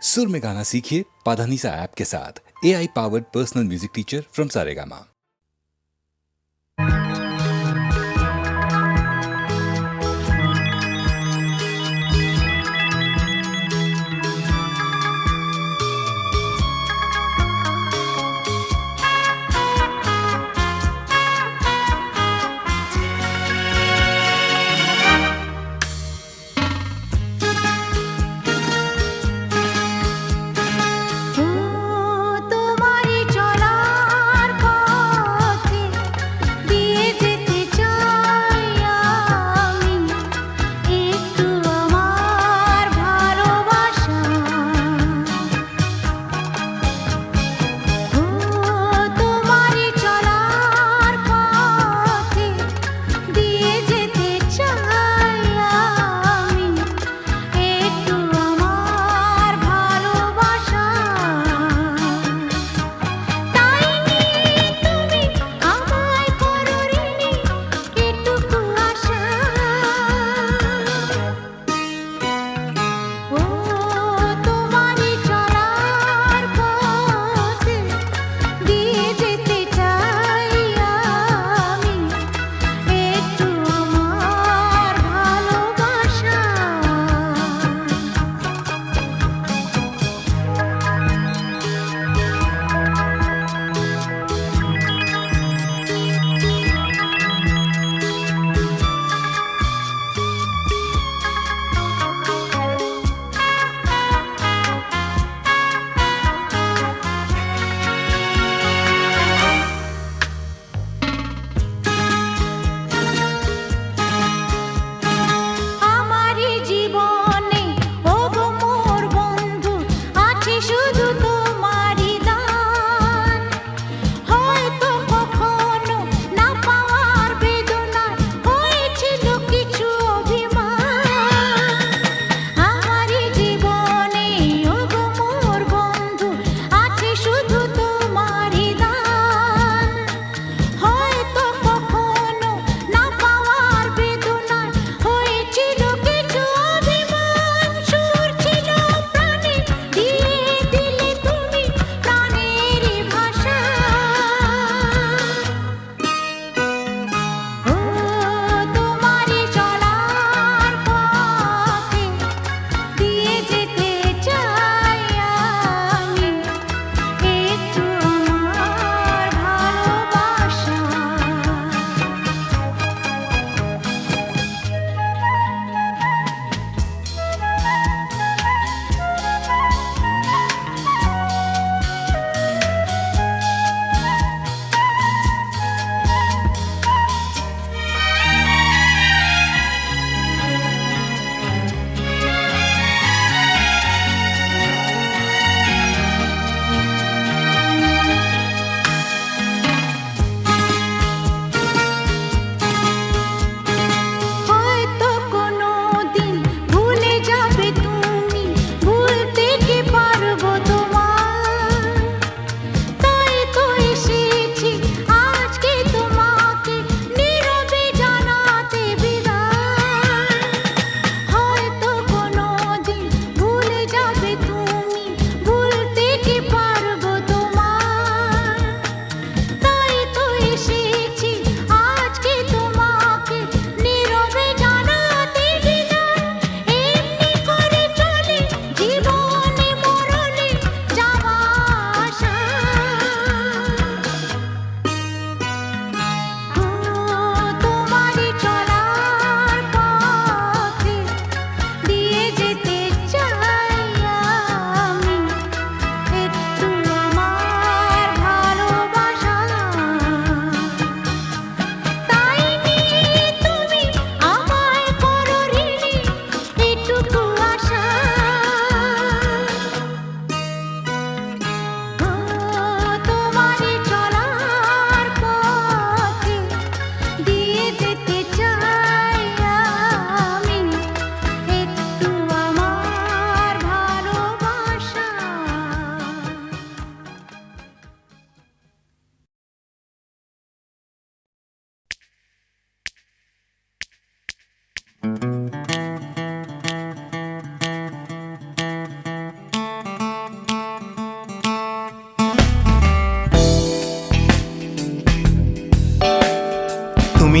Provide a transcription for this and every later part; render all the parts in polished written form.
सुर में गाना सीखिए पाधानीसा ऐप के साथ। AI powered personal music teacher from Saregama. তোমারি চলার পথ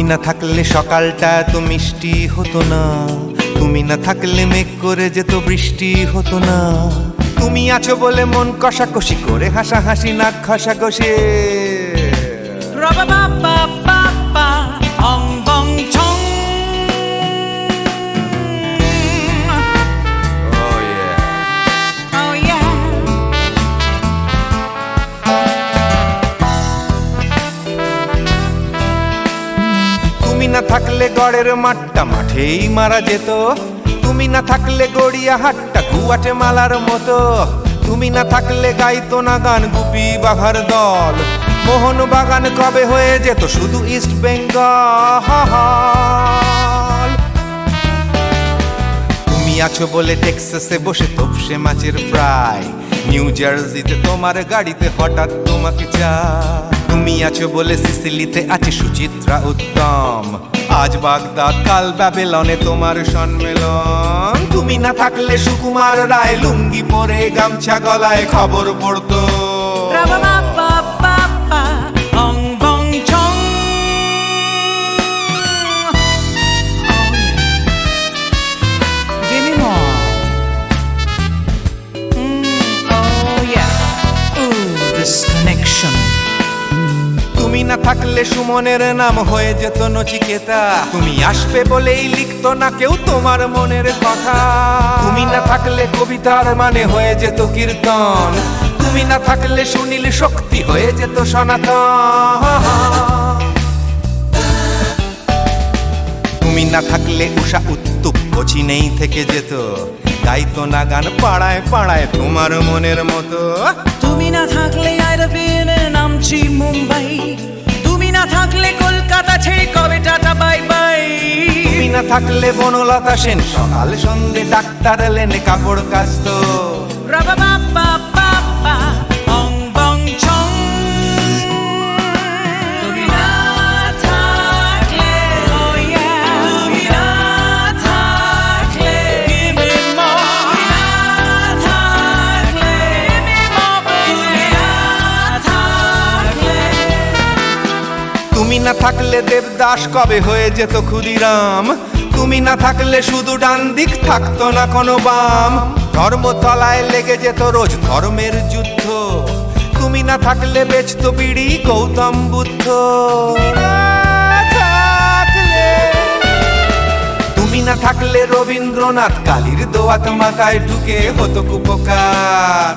তুমি না থাকলে সকালটা এত মিষ্টি হতো না, তুমি না থাকলে মেঘ করে যেত বৃষ্টি হতো না। তুমি আছো বলে মন কষাকষি করে হাসাহাসি নাক ঘষাঘষি। তুমি না থাকলে গড়ের মাঠটা মাঠেই মারা যেত, তুমি না থাকলে গড়িয়া হাটটা গুয়াটে মালার মতো। তুমি না থাকলে গাইতো না গান গুপি বাঘার দল, মোহন বাগান কবে হয়ে যেত শুধু ইস্ট বেঙ্গল। তুমি আছো বলে টেক্সাসে বসে তপসে মাছের ফ্রাই, নিউ জার্সিতে তোমার গাড়িতে হঠাৎ তোমাকে চাই। তুমি আছো বলে সিসিলিতে আছে সুচিত্রা উত্তম, আজ বাগদাদ কাল ব্যাবিলনে তোমার সম্মেলন। তুমি না থাকলে সুকুমার রায় লুঙ্গি পরে গামছা গলায় খবর পড়তো। তুমি না থাকলে সুমনের নাম হয়ে যেত নচিকেতা, তুমি আসবে বলেই লিখতো না কেউ তোমার মনের কথা। তুমি না থাকলে কবিতার মানে হয়ে যেত কীর্তন, তুমি না থাকলে সুনীল শক্তি হয়ে যেত সনাতন। তুমি না থাকলে উষা উত্তুপ নেই থেকে যেত, গাইতো না গান পাড়ায় পাড়ায় তোমার মনের মতো। তুমি না থাকলে নামছি মুম্বাই, তুমি না থাকলে কলকাতা ছেড়ে কবে টাটা বাই বাই। তুমি না থাকলে বনলতা সেন সকাল সন্ধে ডাক্তার লেনে কাপড় কাচতো। তুমি না থাকলে দেবদাস কবে হয়ে যেত ক্ষুদিরাম, তুমি না থাকলে শুধু ডান দিক থাকতো না কোনো বাম। ধর্মতলায় লেগে যেত রোজ ধর্মের যুদ্ধ, তুমি না থাকলে বেচতো বিড়ি গৌতম বুদ্ধ। তুমি না থাকলে রবীন্দ্রনাথ কালীর দোয়াত মাথায় ঢুকে হতো কুপকার।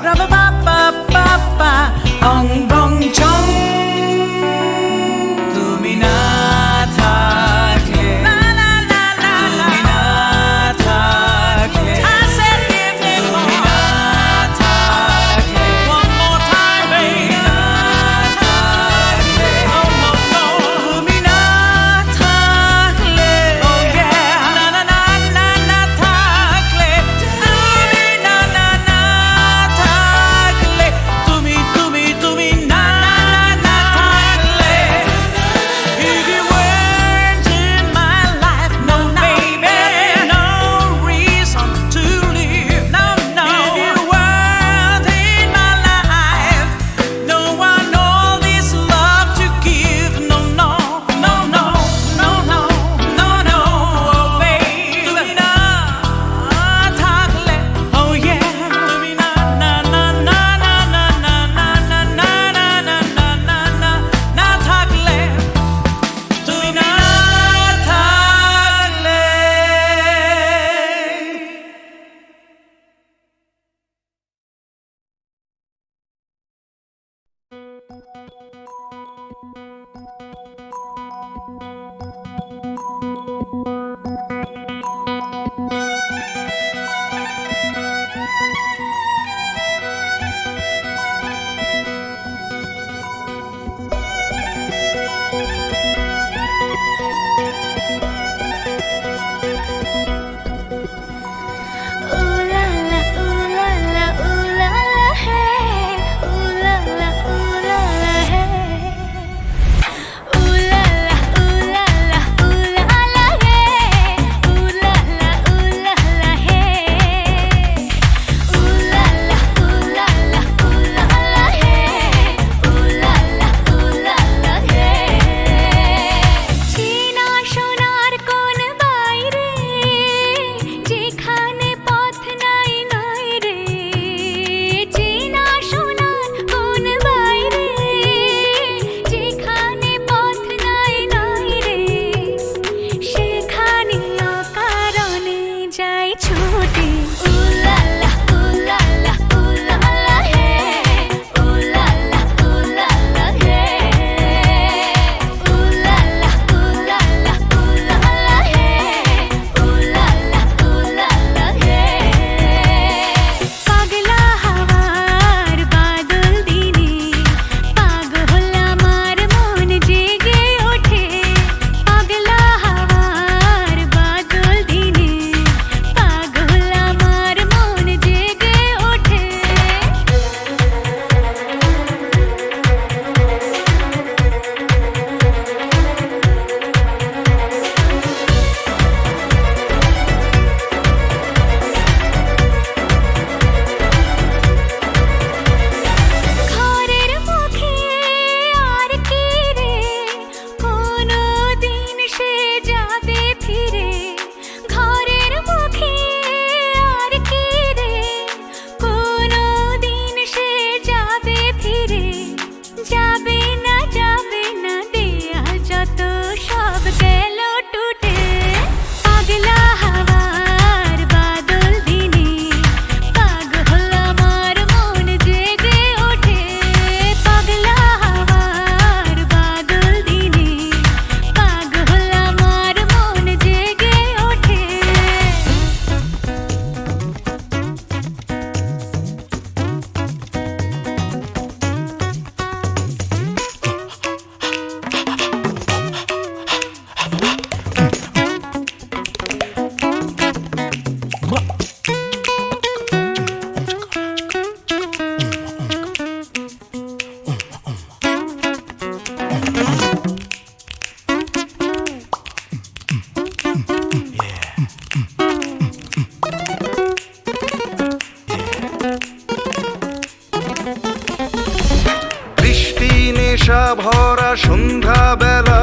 নেশা ভরা সন্ধ্যা বেলা,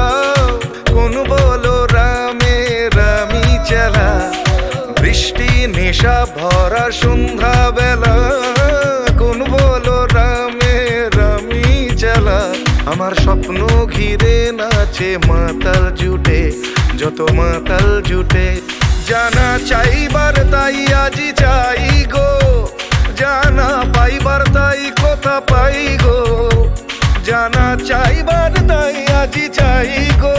কোন বলো রামে রামি চালা। বৃষ্টি নেশা ভরা সন্ধ্যা বেলা, কোন বলো রামে রামি চালা। আমার স্বপ্ন ঘিরে নাচে মাতাল জুটে, যত মাতাল জুটে। জানা চাইবার তাই আজি চাই গো, জানা পাইবার তাই কথা পাই গো। জানা চাইবার তাই আজি চাই গো,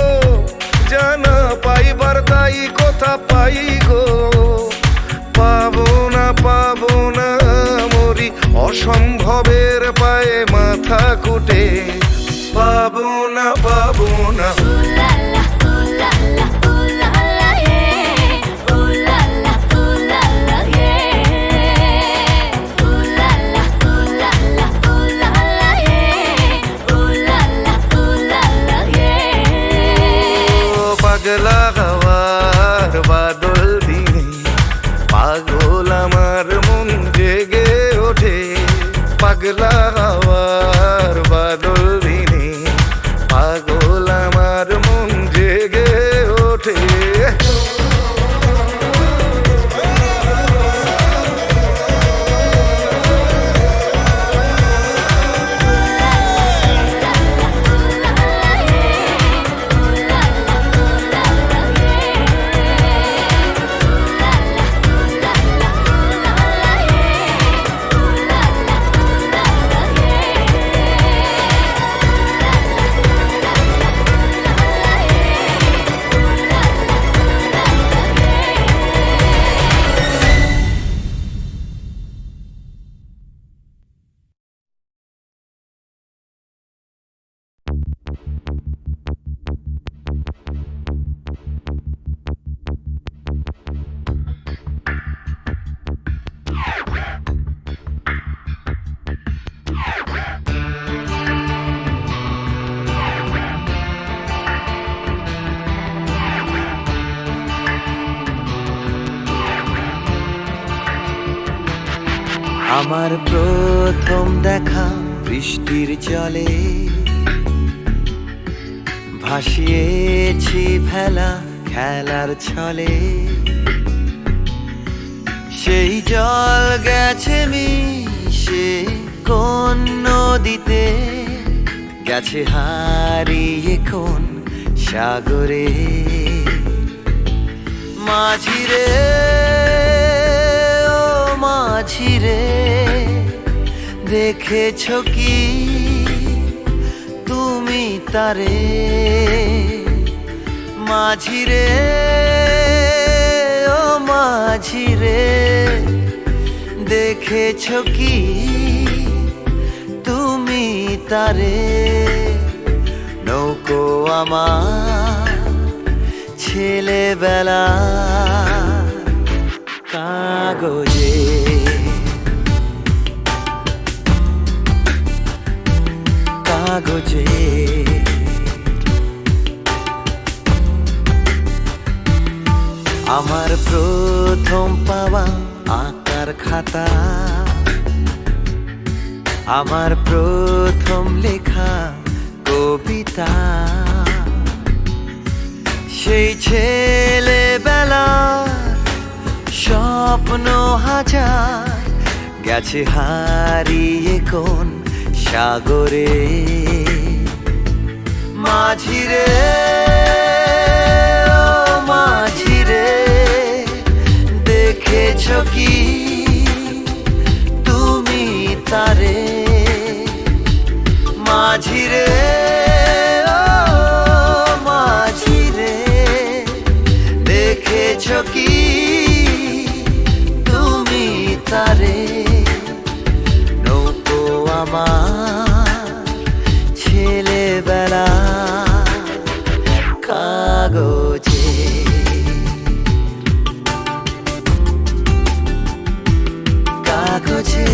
জানা পাইবার তাই কথা পাই গো। পাবো না মরি অসম্ভবের পায়ে মাথা কুটে। পাবো না পাগলা হওয়ার বাদল দিনে, পাগল আমার মন জেগে ওঠে। পাগলা হওয়ার বাদল দিনে, পাগল আমার মন জেগে ওঠে। আমার প্রথম দেখা বৃষ্টির জলে, ভাসিয়েছি ভেলা খেলার ছলে। সেই জল গেছে মিশে কোন নদীতে, গেছে হারিয়ে কোন সাগরে। মাঝিরে ও মাঝিরে, দেখেছ কি তুমি তারে? মাঝিরে ও মাঝিরে, দেখেছ কি তুমি তারে? নৌকো আমার ছেলেবেলা কাগজে, কাগজে। আমার প্রথম পাওয়া আঁকার খাতা, আমার প্রথম লেখা কবিতা। সেই ছেলেবেলা স্বপ্ন হাজার, গেছে হারিয়ে কোন সাগরে। মাঝিরে ও মাঝিরে, দেখেছ কি তুমি তারে? মাঝিরে ও মাঝিরে, দেখেছ কি তুমি তারে? নৌকো আমার ছেলেবেলা কাগজে, কাগজে।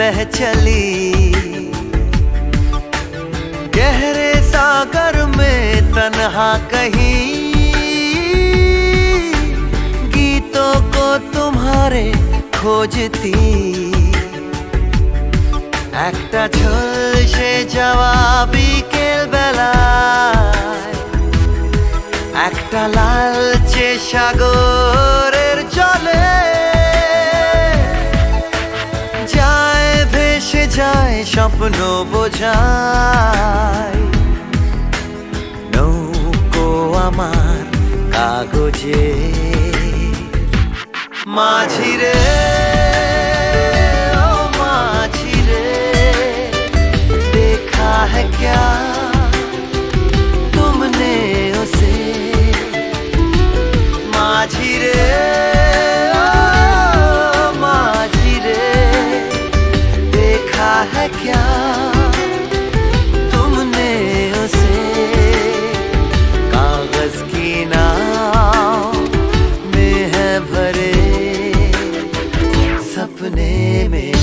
बह चली गहरे सागर में तन्हा कहीं गीतों को तुम्हारे खोजती একটা ঝলসে যাওয়া বিকেল বেলায় একটা লালচে সাগরের জলে যায় ভেসে যায় স্বপ্ন বোঝায় নৌকো আমার কাগজে মাঝি রে है क्या तुमने उसे माझी रे ओ माझी रे देखा है क्या तुमने उसे कागज की नाव में है भरे सपने मेरे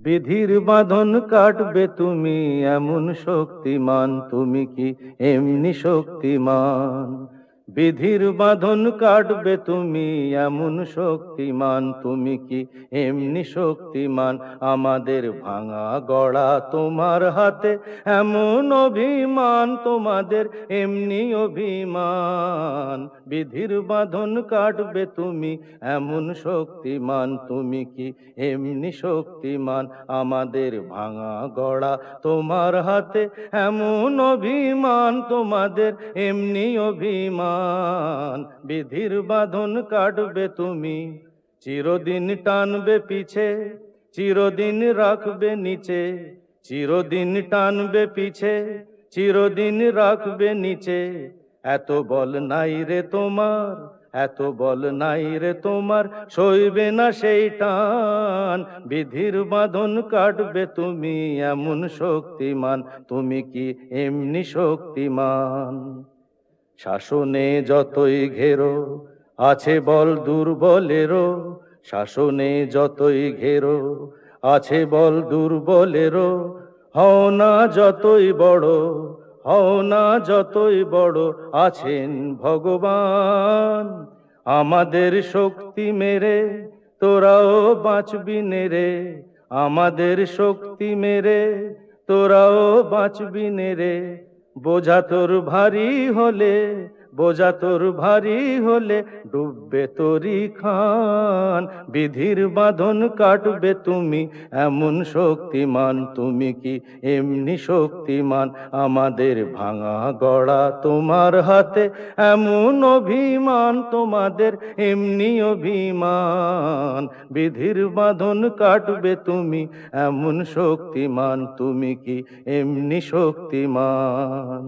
বিধির বাঁধন কাটবে তুমি এমন শক্তিমান, তুমি কি এমনি শক্তিমান? বিধির বাঁধন কাটবে তুমি এমন শক্তিমান, তুমি কি এমনি শক্তিমান? আমাদের ভাঙা গড়া তোমার হাতে এমন অভিমান, তোমাদের এমনি অভিমান। বিধির বাঁধন কাটবে তুমি এমন শক্তিমান, তুমি কি এমনি শক্তিমান? আমাদের ভাঙা গড়া তোমার হাতে এমন অভিমান, তোমাদের এমনি অভিমান। বিধির বাঁধন কাটবে তুমি, চিরদিন টানবে পিছে, চিরদিন রাখবে নিচে, চিরদিন টানবে পিছে, চিরদিন রাখবে নিচে। এত বল নাই রে তোমার, এত বল নাই রে তোমার, সইবে না সেই টান। বিধির বাঁধন কাটবে তুমি এমন শক্তিমান, তুমি কি এমনি শক্তিমান? শাসনে যতই ঘেরো আছে বল দুর্বলেরও, শাসনে যতই ঘেরো আছে বল দুর্বলেরও। হও না যতই বড়, হও না যতই বড়, আছেন ভগবান। আমাদের শক্তি মেরে তোরাও বাঁচবি নেরে, আমাদের শক্তি মেরে তোরাও বাঁচবি নেরে। বোঝা তোর ভারী হলে, বোঝা তোর ভারী হলে, ডুববে তোরি খান। বিধির বাঁধন কাটবে তুমি এমন শক্তিমান, তুমি কি এমনি শক্তিমান? আমাদের ভাঙা গড়া তোমার হাতে এমন অভিমান, তোমাদের এমনি অভিমান। বিধির বাঁধন কাটবে তুমি এমন শক্তিমান, তুমি কি এমনি শক্তিমান?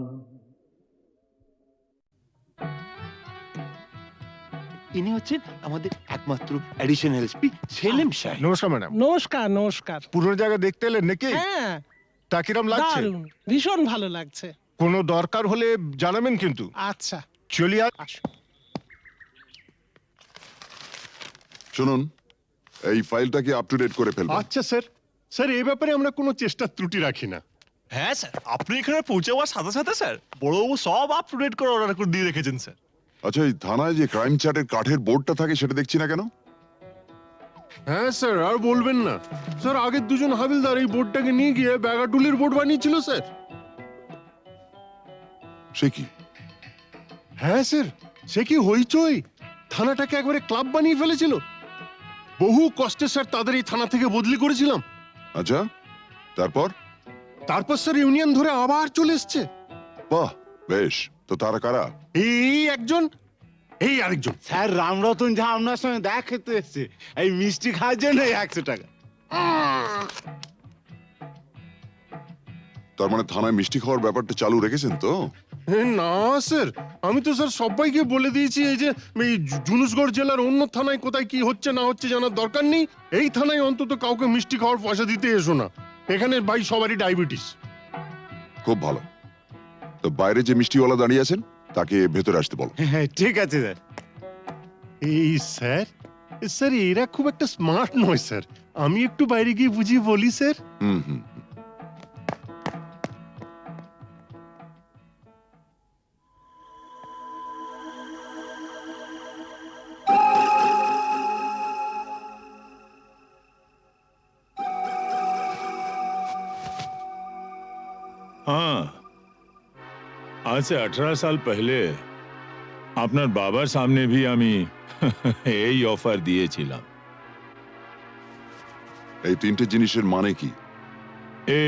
ইনি হচ্ছেন আমাদের একমাত্র অ্যাডিশনাল এসপি সেলিম সাহেব। নমস্কার ম্যাডাম। নমস্কার নমস্কার। পুরো জায়গা দেখতে এলেন নাকি? হ্যাঁ, তা কিরম লাগছে? দারুণ, ভীষণ ভালো লাগছে। কোনো দরকার হলে জানাবেন কিন্তু। আচ্ছা, চলি আর আসো। শুনুন, এই ফাইলটাকে আপ টু ডেট করে ফেলবেন। আচ্ছা স্যার। স্যার এই ব্যাপারে আমরা কোনো চেষ্টা ত্রুটি রাখি না। হ্যাঁ স্যার, আপনি এখানে পৌঁছাবার সাথে সাথে স্যার বড়বাবু সব আপ টু ডেট করে অর্ডার করে দিয়ে রেখেছেন স্যার। আচ্ছা, এই থানায় যে ক্রাইম চার্টের কাঠের বোর্ডটা থাকে সেটা দেখছি না কেন? হ্যাঁ স্যার, আর বলবেন না স্যার, আগের দুজন হাবিলদার এই বোর্ডটাকে নিয়ে গিয়ে ব্যাগাটুলির বোর্ড বানিয়েছিল স্যার। সে কি? হ্যাঁ স্যার, সে কি হইচই, থানাটাকে একবারে ক্লাব বানিয়ে ফেলেছিল। বহু কষ্টে স্যার তাদের এই থানা থেকে বদলি করেছিলাম। আচ্ছা, তারপর? তারপর স্যার ইউনিয়ন ধরে আবার চলে এসছে। বাহ, বেশ। তো তারা কারা? এই একজন, এই আরেকজন। স্যার রামরতন যা আপনার সঙ্গে দেখা খেতে এসছে এই মিষ্টি খাওয়ার জন্য 100 টাকা। তার মানে থানায় মিষ্টি খাওয়ার ব্যাপারটা চালু রেখেছেন তো? না স্যার, আমি তো স্যার সবাইকে বলে দিয়েছি এই যে এই জুনুসগড় জেলার অন্য থানায় কোথায় কি হচ্ছে না হচ্ছে জানার দরকার নেই। এই থানায় অন্তত কাউকে মিষ্টি খাওয়ার পয়সা দিতে এসো না। এখানে ভাই সবারই ডায়াবেটিস। খুব ভালো। তো বাইরে যে মিষ্টিওয়ালা দাঁড়িয়ে আছেন তাকে ভেতরে আসতে বলো। হ্যাঁ ঠিক আছে স্যার। এই স্যার, স্যার এরা খুব একটা স্মার্ট নয় স্যার, আমি একটু বাইরে গিয়ে বুঝিয়ে বলি স্যার। হুম হুম। हाँ, आज से 18 साल पहले আপনার বাবার সামনে भी আমি এই অফার দিয়েছিলাম। এই তিনটে জিনিসের মানে কি? এ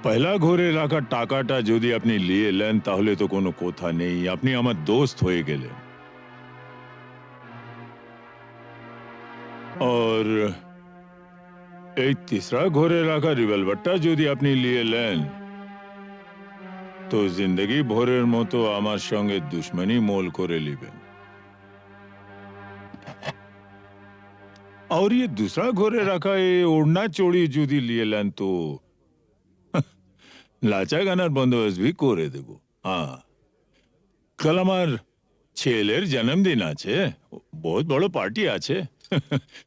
পয়লা ঘরে রাখা টাকাটা যদি আপনি নিয়ে নেন তাহলে তো কোনো কথা নেই, আপনি আমার দোস্ত হয়ে গেলেন। और এই तीसरा ঘরে রাখা রিভলভারটা যদি আপনি নিয়ে নেন তো জিন্দগি ভরের মতো আমার সঙ্গে দুশ্মনী মোল করে নেবেন। और ये दूसरा घरे रखा ये ओढ़ना चोड़ी जुदी लिए लेन तो लाचा गानार बंदोबस्त भी करे देबो। हाँ, कल আমার ছেলের জন্মদিন আছে, বহুত বড় পার্টি আছে,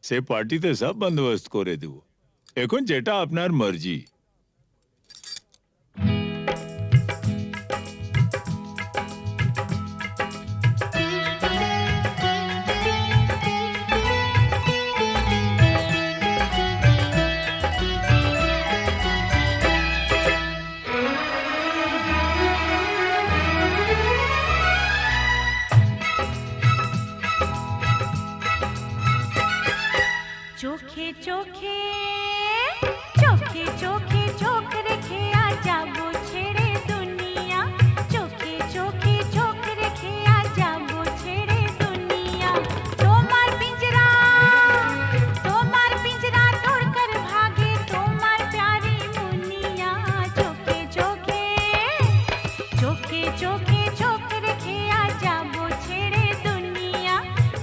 সে পার্টিতে সব বন্দোবস্ত করে দেবো। এখন যেটা আপনার মর্জি। চোখে চোখে চোখে চোখে চোখ রেখে আজ যাবো ছেড়ে দুনিয়া, চোখে চোখে চোখ রেখে আজ যাবো ছেড়ে দুনিয়া। তোমার পিंजरा तोड़ कर भागे তোমার प्यारी मुनिया। চোখে চোখে চোখে চোখে চোখ রেখে আজ যাবো ছেড়ে দুনিয়া,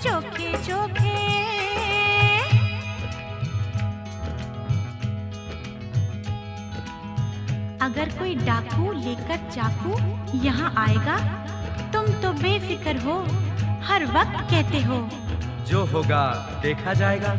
চোখে চোখে। अगर कोई डाकू लेकर चाकू यहाँ आएगा, तुम तो बेफिक्र हो, हर वक्त कहते हो जो होगा देखा जाएगा।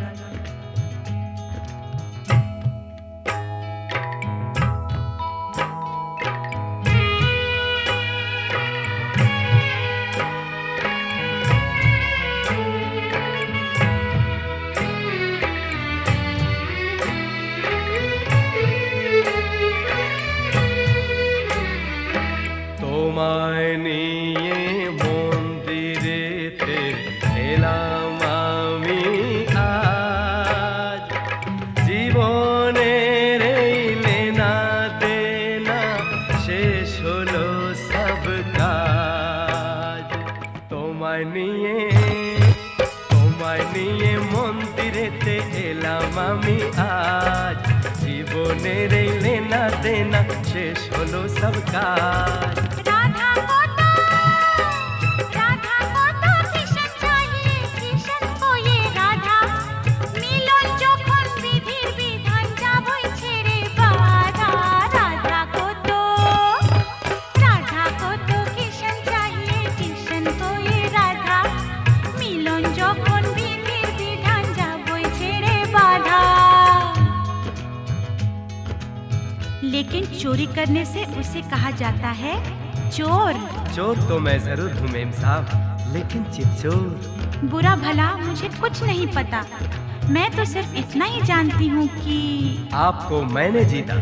তোমায় নিয়ে মন্দিরেতে এলাম আমি আজ, জীবনের এই লেনা দেনা শেষ হলো সব কাজ। তোমায় নিয়ে মন্দিরেতে এলাম আমি আজ, জীবনের এই লেনা দেনা শেষ হলো সব কাজ। राधा को तो किशन चाहिए, किशन को ये राधा, मिलन যখন বিধির বিধান যাবই ছেড়ে বাধা। राधा को तो किशन चाहिए, किशन को ये राधा, मिलन যখন বিধির বিধান যাবই ছেড়ে বাধা। लेकिन चोरी करने से उसे कहा जाता है चोर। चोर तो मैं जरूर हूँ मेम साहब, लेकिन चित्चोर। बुरा भला मुझे कुछ नहीं पता, मैं तो सिर्फ इतना ही जानती हूँ कि आपको मैंने जीता।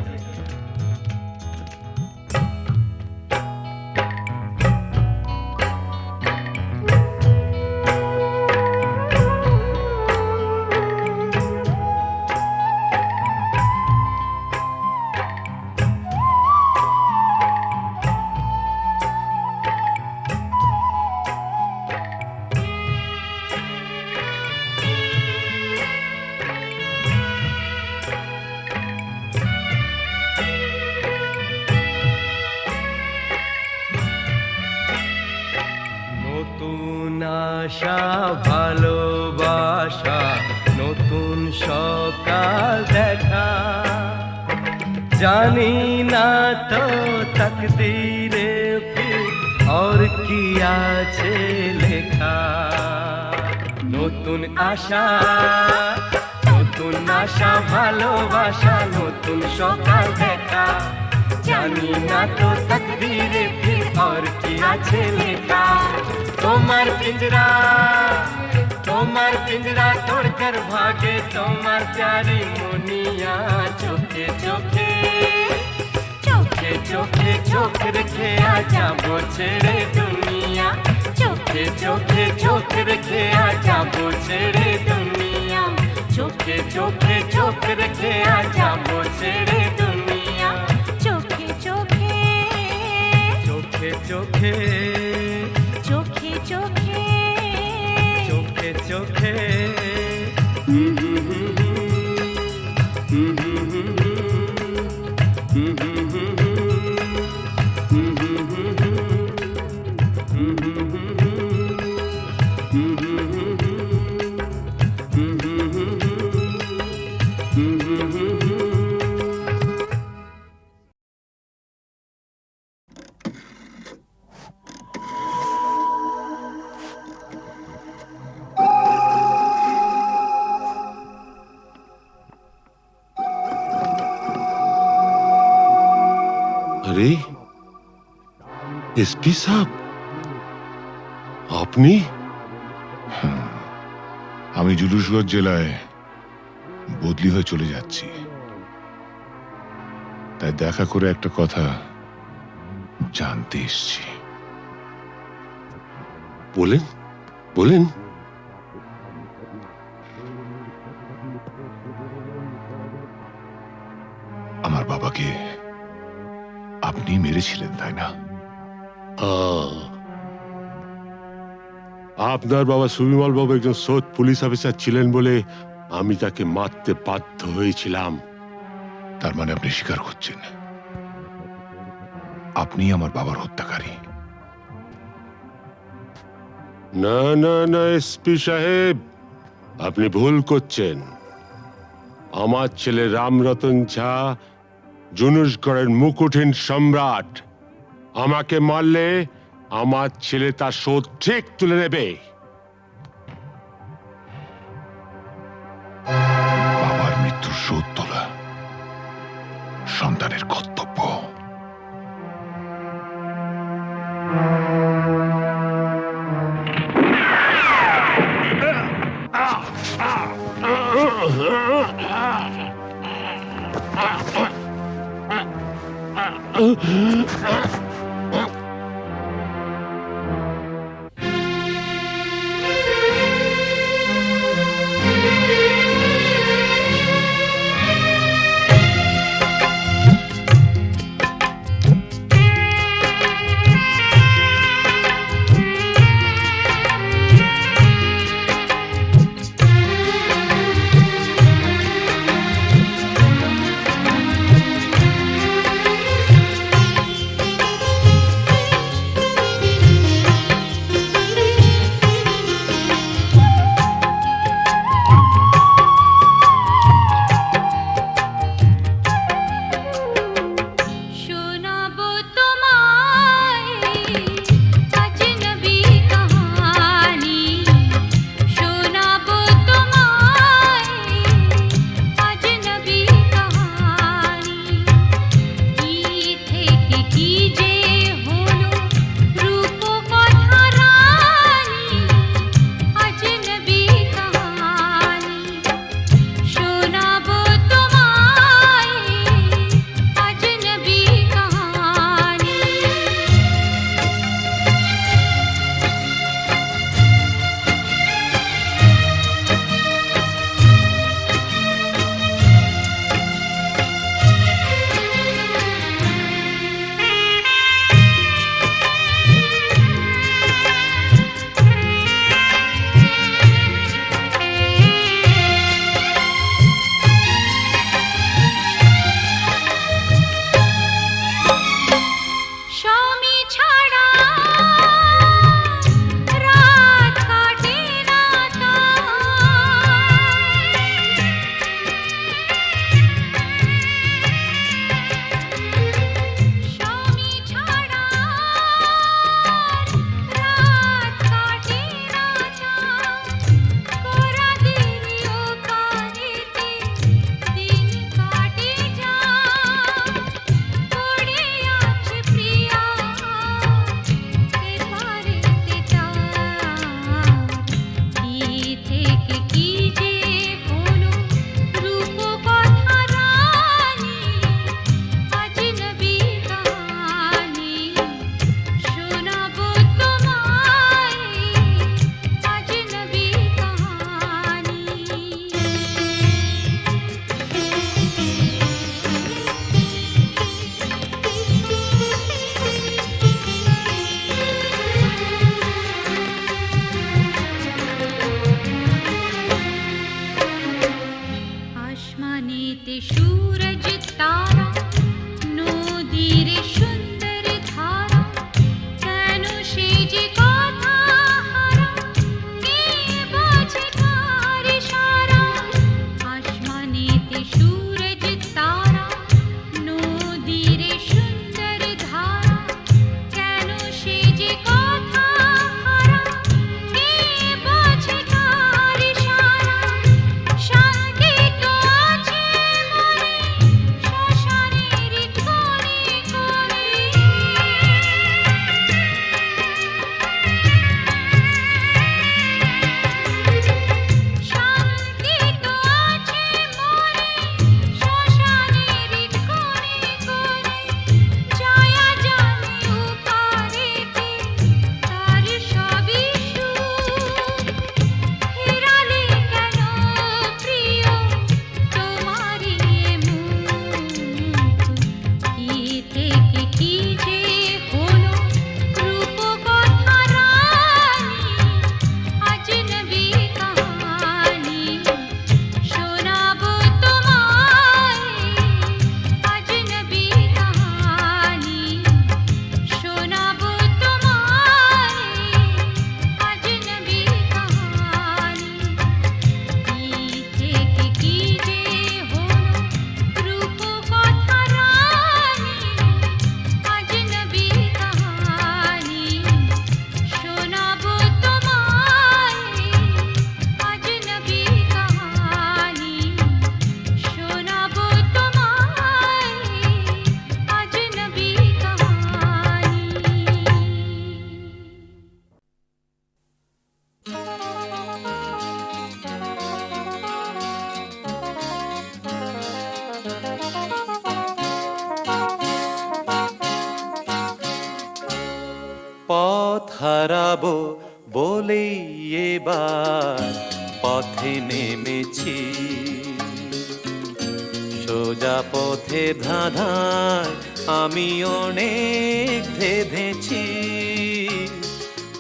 নতুন আশা ভালোবাসা, নতুন সকাল দেখা, জানি না তো তকদীরে ফির और কি আছে লেখা। নতুন আশা ভালোবাসা, নতুন সকাল দেখা, জানি না তো তকদীরে ফির और কি আছে লেখা। তোমার পিंजरा तोड़कर भागे তোমার प्यारी मुनिया। চোখে চোখে চোখে চোখে চোখ রেখে আজ যাবো ছেড়ে দুনিয়া, চোখে চোখে চোখ রেখে আজ যাবো ছেড়ে দুনিয়া, চোখে চোখে চোখ রেখে আজ যাবো ছেড়ে দুনিয়া, চোখে চোখে চোখে চোখে চোখে চোখে চোখে চোখে আরে এসপি সাহেব, আপনি? আমি জুলুসগঞ্জ জেলায় বদলি হয়ে চলে যাচ্ছি, তাই দেখা করে একটা কথা জানতে এসছি। বলেন বলেন। আমার বাবাকে আপনি মেরেছিলেন, তাই না? আপনার বাবা সুবিমল বাবু একজন সৎ পুলিশ অফিসার ছিলেন বলে আমি তাকে মারতে বাধ্য হয়েছিলাম। তার মানে আপনি স্বীকার করছেন আপনি আমার বাবার হত্যাকারী? না না না এসপি সাহেব, আপনি ভুল করছেন। আমার ছেলে রামরতন ঝা জুনুসগড়ের মুকুটহীন সম্রাট। আমাকে মারলে আমার ছেলে তার শোধ ঠিক তুলে নেবে। বাবার মৃত্যুর শোধ তোলা সন্তানের কর্তব্য। হারাবো বলেই এবার পথে নেমেছি, সোজা পথে ধাঁধায় আমি অনেক ভেবেছি।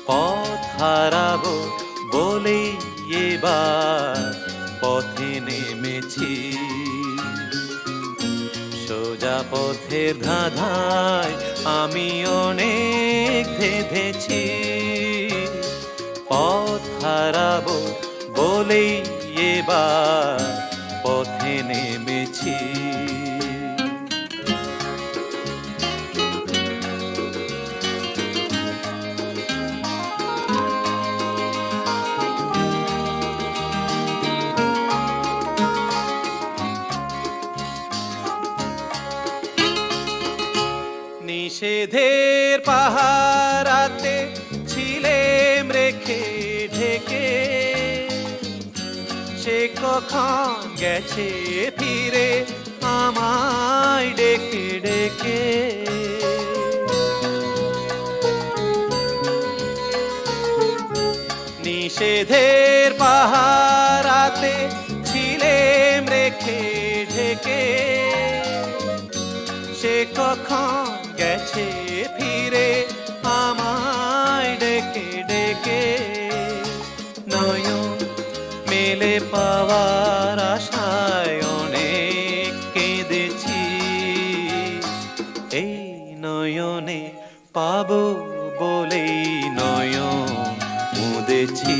পথ হারাবো বলেই এবার পথে নেমেছি, সোজা পথের ধাঁধায় আমি অনেক ভেবেছি। পথ হারাবো বলেই এবার পথে নেমেছি। নিষেধের পাহারাতে ছিলেম রেখে ঢেকে, সে কখন গেছে ফিরে আমায় ডেকে ডেকে। নিষেধের পাহারাতে ছিলেম রেখে ঢেকে, সে কখন গেছে ফিরে আমায় ডেকে ডেকে। নয়ন মেলে পাওয়ার আশায় অনেক কেঁদেছি, এই নয়নে পাবো বলেই নয়ন মুদেছি।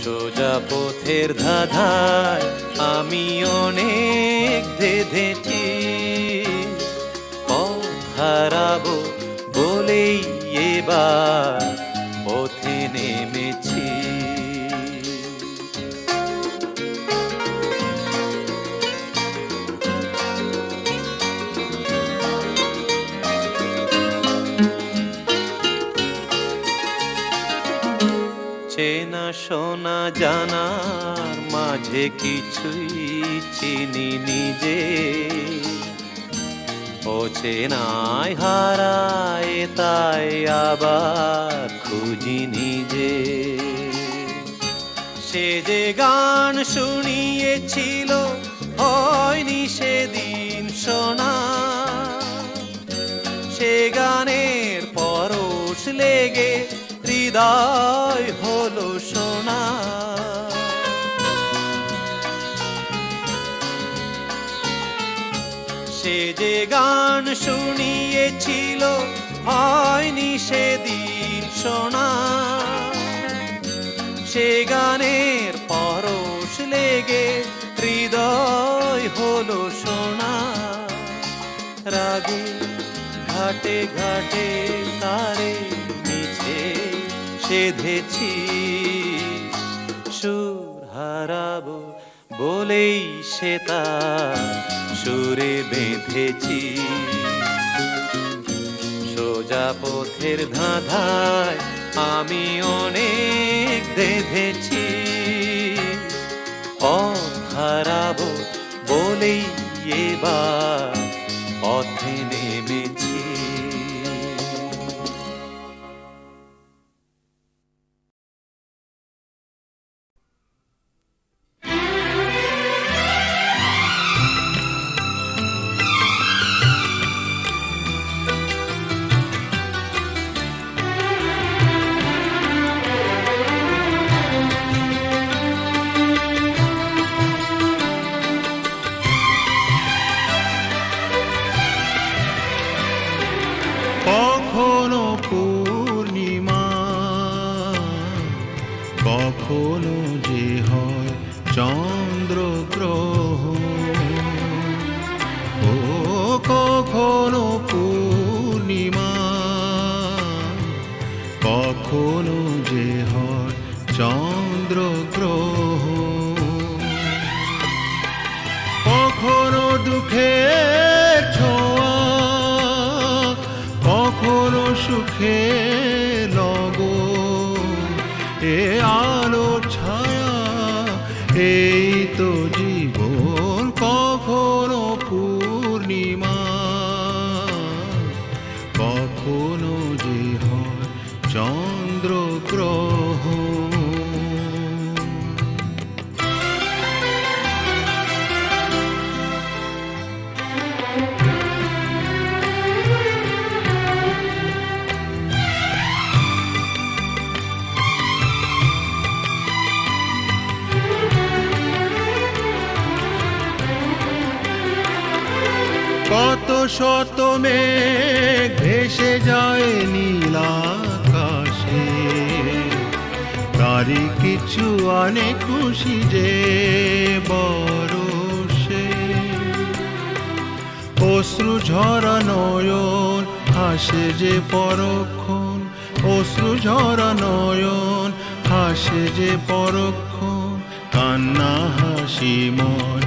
সোজা পথের ধাঁধায় আমি অনেক ধেঁধেছি, পথ হারাবো বলেই এবার পথে নেমেছি। চেনা শোনা জানার মাঝে কিছুই চিনি নিজে, অচেনায় হারায় তাই আবার খুঁজি নিজে। সে যে গান শুনিয়েছিল হয়নি সেদিন শোনা, সে গানের পরশ লেগে হৃদয় হলো সোনা। সে যে গান শুনিয়েছিল হয়নি সেদিন শোনা, সে গানের পরশ লেগে হৃদয় হলো সোনা। রাগে ঘাটে ঘাটে তারে মিছে সেধেছি, সুর হারাবো বলেই সে তার সুরে বেঁধেছি। সোজা পথের ধাঁধায় আমি অনেক বেঁধেছি, পথ হারাবো বলেই এবার পথে নেমেছি। কখনো পূর্ণিমা, কখনো যে হয় চন্দ্রগ্রহণ, ও কখনো পূর্ণিমা, কখনো যে হয় চন্দ্রগ্রহণ। কখনো দুঃখের ছোঁয়া, কখনো সুখে লগন, এ আলো ছায়া এই তো জীবন। কখনো পূর্ণিমা, কখনো যে কত শত মেঘ ভেসে যায় নীল আকাশে, তারি কিছু আনে খুশি যে বরষে। অশ্রু ঝরা নয়ন হাসে যে পরক্ষণ, অশ্রু ঝরা নয়ন হাসে যে পরক্ষণ, কান্না হাসিময়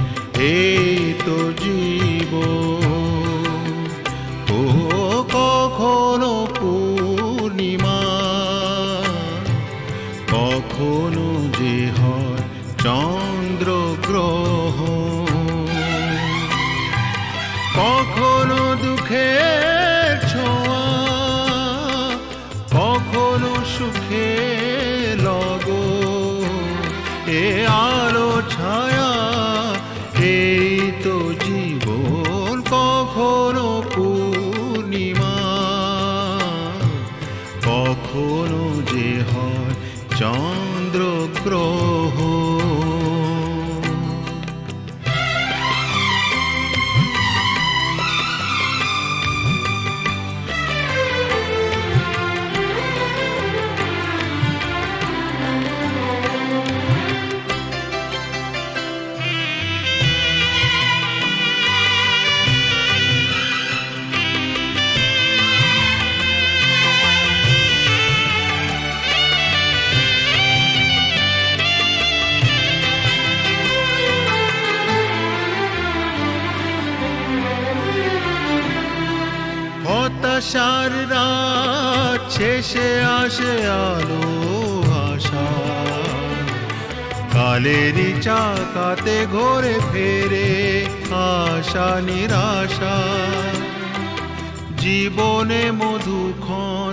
এই তো জীবন। ও কখনো পূর্ণিমা, কখনো যে হয় চন্দ্রগ্রহণ, কখনো দুঃখের ছোঁয়া, কখনো সুখে লগন। এ আলো ছায়া এই তো জীবন, কখনো পূর্ণিমা, কখনো যে হয় চন্দ্রগ্রহণ। হতাশার রাত শেষে আসে আলো আশা, কালেরই চাকাতে ঘোরে ফেরে আশা নিরাশা। জীবনে মধুক্ষণ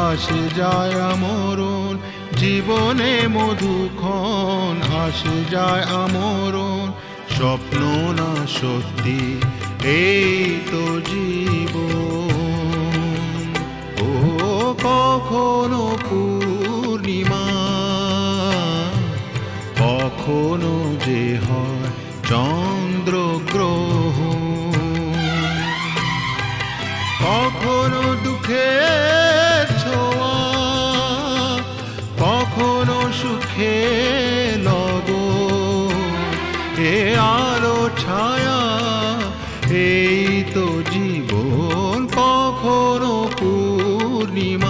আসে যায় আমরণ, জীবনে মধুক্ষণ আসে যায় আমরণ। স্বপ্ন না সত্যি এই তো জীবন। ও কখনো পূর্ণিমা, কখনো যে হয় চন্দ্রগ্রহণ, কখনো দুঃখের ছোঁয়া, কখনো সুখে লগন। এ আলো ছায়া এই তো জীবন, কখনো পূর্ণিমা,